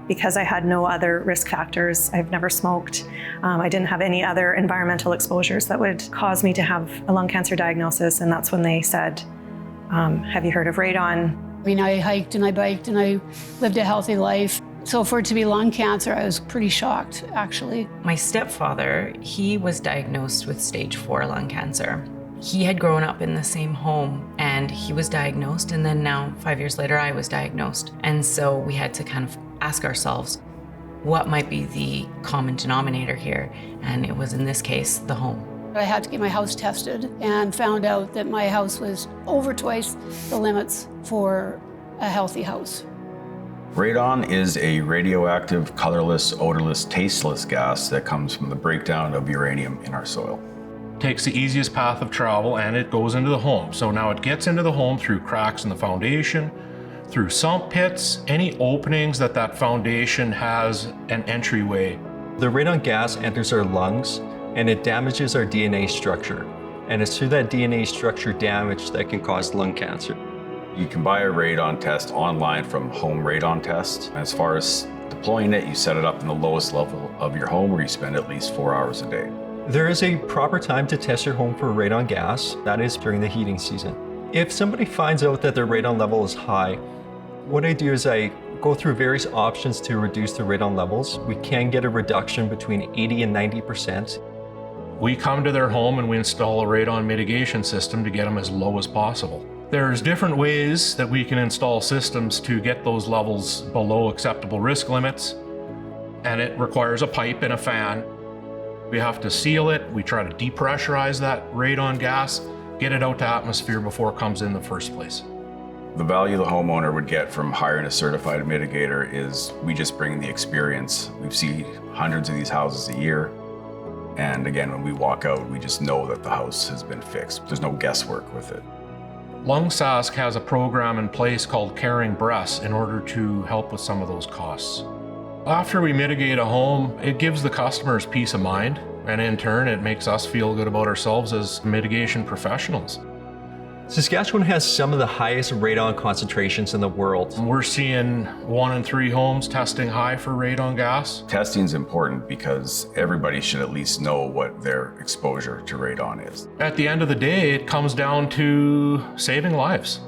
because I had no other risk factors. I've never smoked. I didn't have any other environmental exposures that would cause me to have a lung cancer diagnosis. And that's when they said, have you heard of radon? I mean, I hiked and I biked and I lived a healthy life. So for it to be lung cancer, I was pretty shocked, actually. My stepfather, he was diagnosed with stage 4 lung cancer. He had grown up in the same home and he was diagnosed, and then now 5 years later I was diagnosed. And so we had to kind of ask ourselves, what might be the common denominator here? And it was, in this case, the home. I had to get my house tested and found out that my house was over twice the limits for a healthy house. Radon is a radioactive, colorless, odorless, tasteless gas that comes from the breakdown of uranium in our soil. Takes the easiest path of travel and it goes into the home. So now it gets into the home through cracks in the foundation, through sump pits, any openings that foundation has an entryway. The radon gas enters our lungs and it damages our DNA structure. And it's through that DNA structure damage that can cause lung cancer. You can buy a radon test online from Home Radon Test. As far as deploying it, you set it up in the lowest level of your home where you spend at least 4 hours a day. There is a proper time to test your home for radon gas. That is during the heating season. If somebody finds out that their radon level is high, what I do is I go through various options to reduce the radon levels. We can get a reduction between 80 and 90%. We come to their home and we install a radon mitigation system to get them as low as possible. There's different ways that we can install systems to get those levels below acceptable risk limits, and it requires a pipe and a fan. We have to seal it. We try to depressurize that radon gas, get it out to atmosphere before it comes in the first place. The value the homeowner would get from hiring a certified mitigator is we just bring the experience. We see hundreds of these houses a year. And again, when we walk out, we just know that the house has been fixed. There's no guesswork with it. LungSask has a program in place called Caring Breaths in order to help with some of those costs. After we mitigate a home, it gives the customers peace of mind, and in turn, it makes us feel good about ourselves as mitigation professionals. Saskatchewan has some of the highest radon concentrations in the world. We're seeing 1 in 3 homes testing high for radon gas. Testing is important because everybody should at least know what their exposure to radon is. At the end of the day, it comes down to saving lives.